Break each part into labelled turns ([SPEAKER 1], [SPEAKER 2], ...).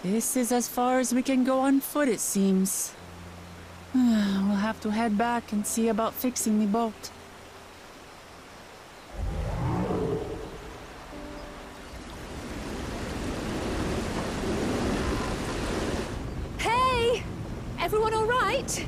[SPEAKER 1] This is as far as we can go on foot, it seems. We'll have to head back and see about fixing the boat.
[SPEAKER 2] Hey! Everyone all right?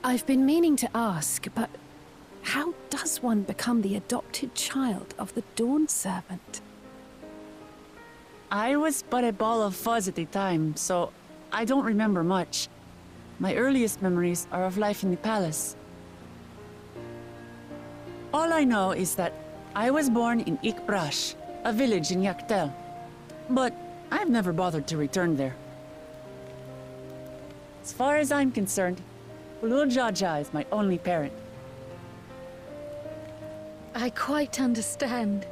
[SPEAKER 2] I've been meaning to ask, but how does one become the adopted child of the Dawn Servant?
[SPEAKER 1] I was but a ball of fuzz at the time, so I don't remember much. My earliest memories are of life in the palace. All I know is that I was born in Ikbrash, a village in Yaktel. But I've never bothered to return there. As far as I'm concerned, Ulul Jaja is my only parent.
[SPEAKER 2] I quite understand.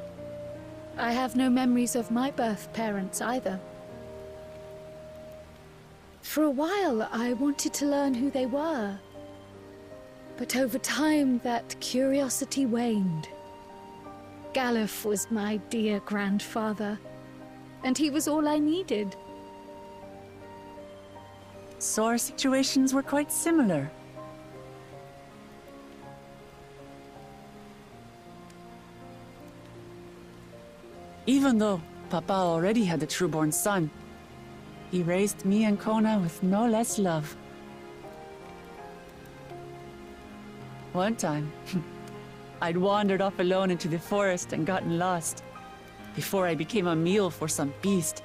[SPEAKER 2] I have no memories of my birth parents either. For a while, I wanted to learn who they were. But over time, that curiosity waned. Galuf was my dear grandfather, and he was all I needed.
[SPEAKER 1] So our situations were quite similar. Even though Papa already had a true-born son, he raised me and Kona with no less love. One time, I'd wandered off alone into the forest and gotten lost. Before I became a meal for some beast,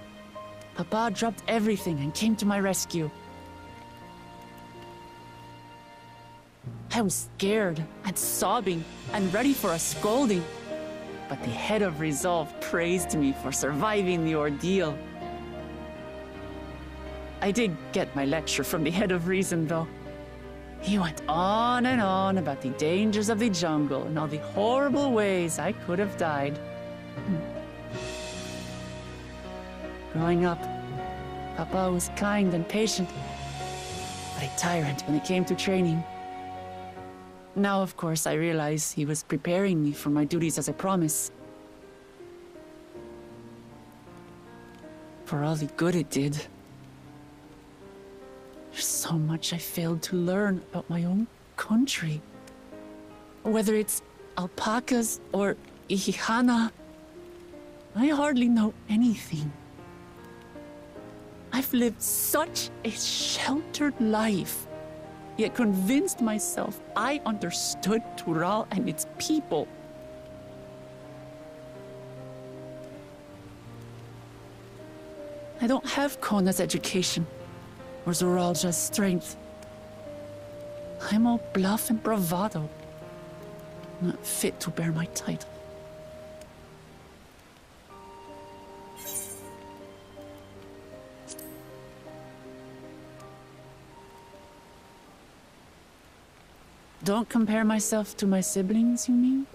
[SPEAKER 1] Papa dropped everything and came to my rescue. I was scared and sobbing and ready for a scolding, but the head of resolve praised me for surviving the ordeal. I did get my lecture from the head of reason, though. He went on and on about the dangers of the jungle and all the horrible ways I could have died. Growing up, Papa was kind and patient, but a tyrant when it came to training. Now, of course, I realize he was preparing me for my duties as a promise. For all the good it did. There's so much I failed to learn about my own country. Whether it's alpacas or Ihihana, I hardly know anything. I've lived such a sheltered life, yet convinced myself I understood Tural and its people. I don't have Kona's education, or Zoralja's strength. I'm all bluff and bravado, not fit to bear my title. Don't compare myself to my siblings, you mean?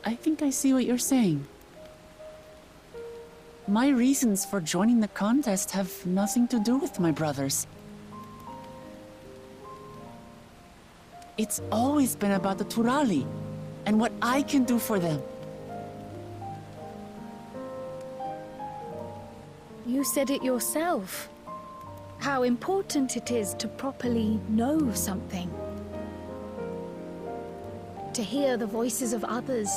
[SPEAKER 1] I think I see what you're saying. My reasons for joining the contest have nothing to do with my brothers. It's always been about the Turali and what I can do for them.
[SPEAKER 2] You said it yourself. How important it is to properly know something. To hear the voices of others,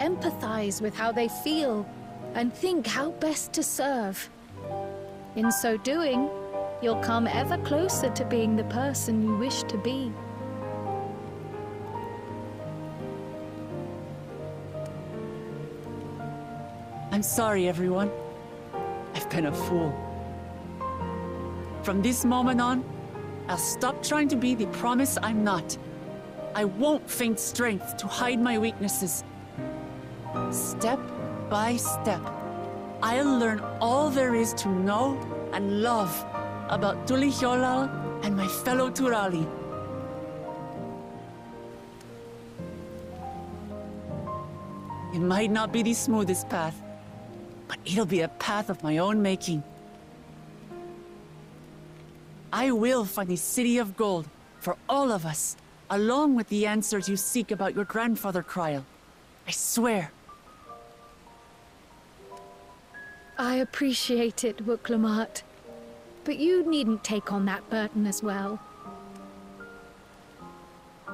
[SPEAKER 2] empathize with how they feel, and think how best to serve. In so doing, you'll come ever closer to being the person you wish to be.
[SPEAKER 1] I'm sorry, everyone. I've been a fool. From this moment on, I'll stop trying to be the promise I'm not. I won't feign strength to hide my weaknesses. Step by step, I'll learn all there is to know and love about Tulihyolal and my fellow Turali. It might not be the smoothest path, but it'll be a path of my own making. I will find the City of Gold for all of us, along with the answers you seek about your grandfather, Kryl. I swear.
[SPEAKER 2] I appreciate it, Wuklamart. But you needn't take on that burden as well.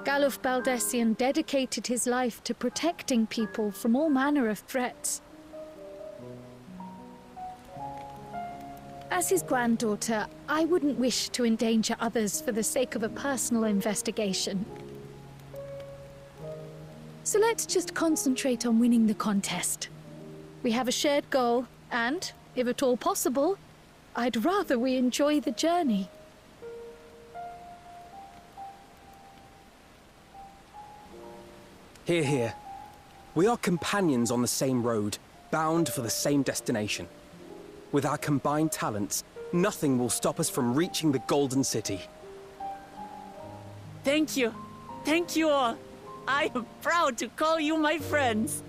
[SPEAKER 2] Galuf Baldessian dedicated his life to protecting people from all manner of threats. As his granddaughter, I wouldn't wish to endanger others for the sake of a personal investigation. So let's just concentrate on winning the contest. We have a shared goal, and, if at all possible, I'd rather we enjoy the journey.
[SPEAKER 3] Hear, hear. We are companions on the same road, bound for the same destination. With our combined talents, nothing will stop us from reaching the Golden City.
[SPEAKER 1] Thank you. Thank you all. I am proud to call you my friends.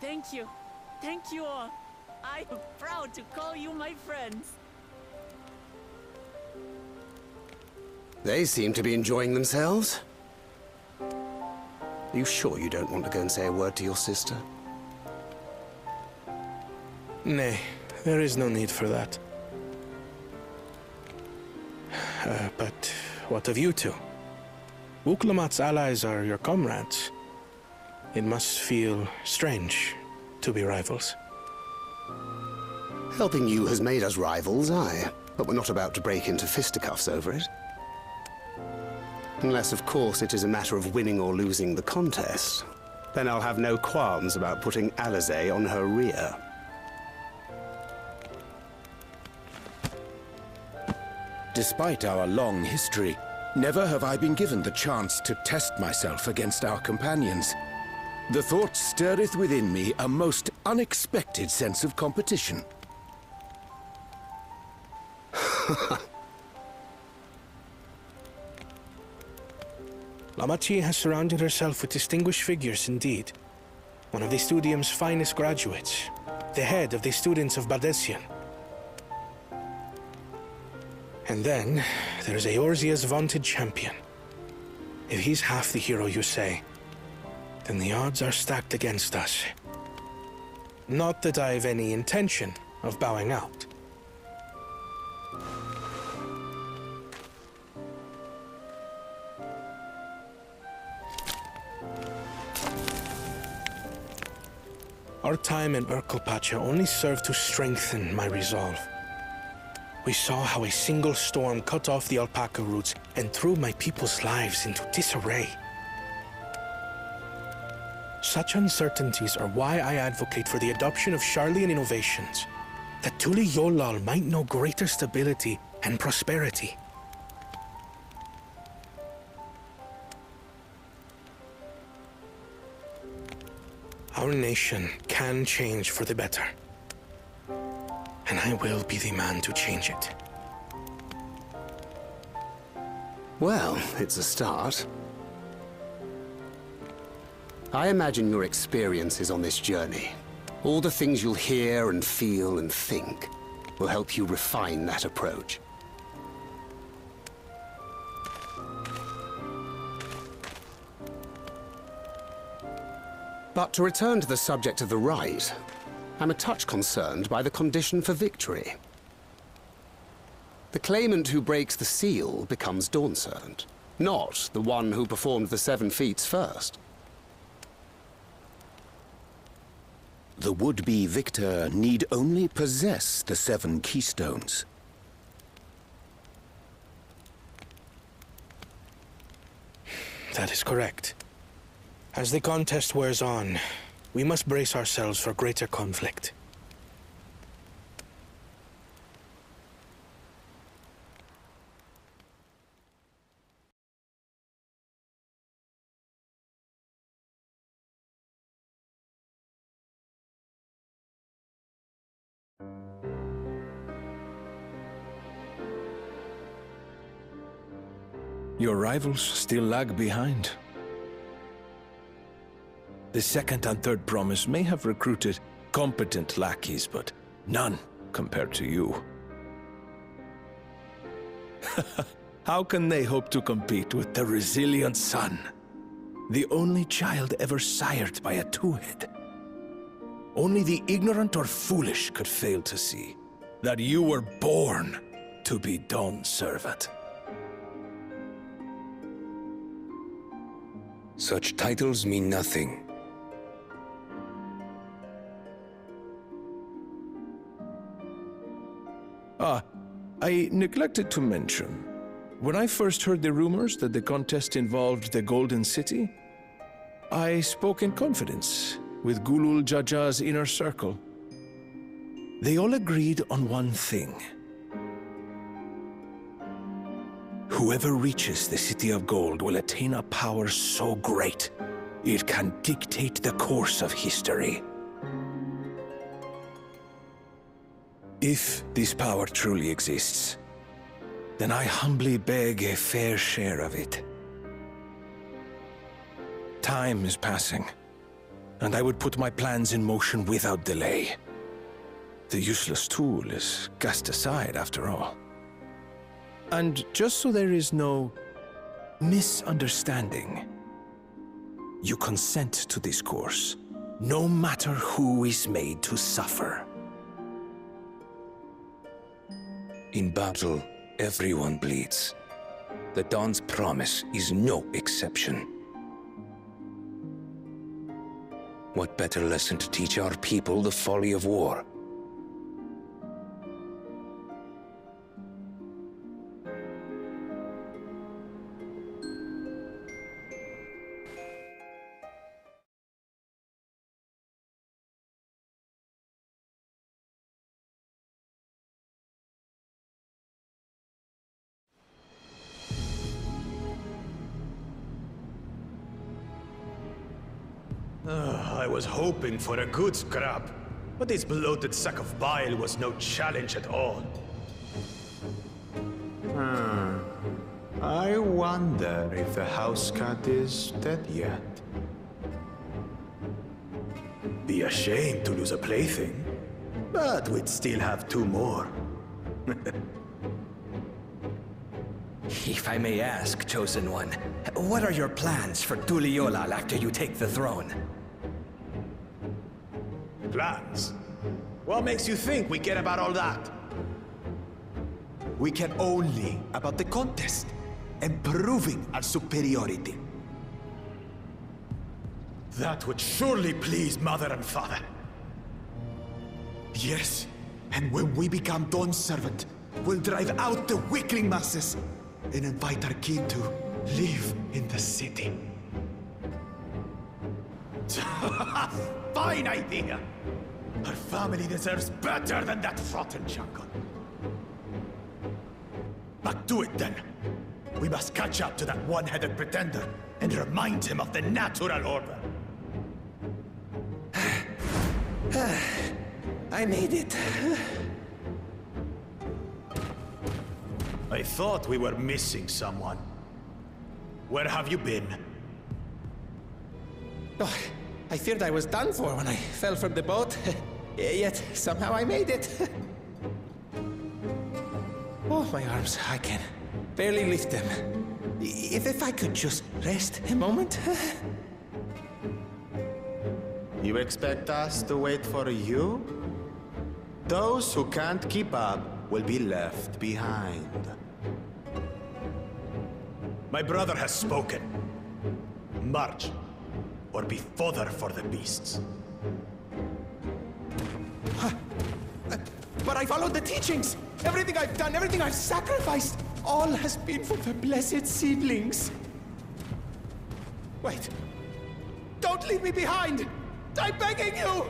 [SPEAKER 1] Thank you. Thank you all. I am proud to call you my friends.
[SPEAKER 4] They seem to be enjoying themselves. Are you sure you don't want to go and say a word to your sister?
[SPEAKER 5] Nay, there is no need for that. But what of you two? Wuklamat's allies are your comrades. It must feel strange to be rivals.
[SPEAKER 4] Helping you has made us rivals, aye. But we're not about to break into fisticuffs over it. Unless, of course, it is a matter of winning or losing the contest. Then I'll have no qualms about putting Alizé on her rear.
[SPEAKER 6] Despite our long history, never have I been given the chance to test myself against our companions. The thought stirreth within me a most unexpected sense of competition.
[SPEAKER 5] Lamachi has surrounded herself with distinguished figures indeed. One of the Studium's finest graduates, the head of the students of Bardessian. And then, there's Eorzea's vaunted champion. If he's half the hero you say, then the odds are stacked against us. Not that I've any intention of bowing out. Our time in Urkelpacha only served to strengthen my resolve. We saw how a single storm cut off the alpaca roots and threw my people's lives into disarray. Such uncertainties are why I advocate for the adoption of Sharlayan innovations, that Tuli Yolal might know greater stability and prosperity. Our nation can change for the better. And I will be the man to change it.
[SPEAKER 4] Well, it's a start. I imagine your experiences on this journey, all the things you'll hear and feel and think, will help you refine that approach. But to return to the subject of the rite, I'm a touch concerned by the condition for victory. The claimant who breaks the seal becomes Dawnservant, not the one who performed the 7 feats first.
[SPEAKER 6] The would-be victor need only possess the 7 keystones.
[SPEAKER 5] That is correct. As the contest wears on, we must brace ourselves for greater conflict.
[SPEAKER 7] Your rivals still lag behind. The second and third promise may have recruited competent lackeys, but none compared to you. How can they hope to compete with the resilient son, the only child ever sired by a two-head? Only the ignorant or foolish could fail to see that you were born to be Dawn's servant.
[SPEAKER 6] Such titles mean nothing.
[SPEAKER 7] I neglected to mention, when I first heard the rumors that the contest involved the Golden City, I spoke in confidence with Gulul Jaja's inner circle. They all agreed on one thing. Whoever reaches the City of Gold will attain a power so great, it can dictate the course of history. If this power truly exists, then I humbly beg a fair share of it. Time is passing, and I would put my plans in motion without delay. The useless tool is cast aside after all. And just so there is no misunderstanding, you consent to this course, no matter who is made to suffer.
[SPEAKER 6] In battle, everyone bleeds. The Dawn's promise is no exception. What better lesson to teach our people the folly of war?
[SPEAKER 8] I was hoping for a good scrap, but this bloated sack of bile was no challenge at all. I wonder if the house cat is dead yet. Be a shame to lose a plaything, but we'd still have two more.
[SPEAKER 9] If I may ask, Chosen One, what are your plans for Tuliyollal after you take the throne?
[SPEAKER 8] Plans? What makes you think we care about all that? We care only about the contest and proving our superiority. That would surely please Mother and Father. Yes, and when we become Dawn's servant, we'll drive out the weakling masses and invite our king to live in the city. Fine idea! Our family deserves better than that rotten jungle. But do it then. We must catch up to that one-headed pretender and remind him of the natural order.
[SPEAKER 9] I made it.
[SPEAKER 8] I thought we were missing someone. Where have you been?
[SPEAKER 9] Oh, I feared I was done for when I fell from the boat. Yet, somehow I made it. Oh, my arms, I can barely lift them. If I could just rest a moment.
[SPEAKER 8] You expect us to wait for you? Those who can't keep up will be left behind. My brother has spoken. March, or be fodder for the beasts.
[SPEAKER 9] But I followed the teachings! Everything I've done, everything I've sacrificed, all has been for the blessed seedlings. Wait. Don't leave me behind! I'm begging you!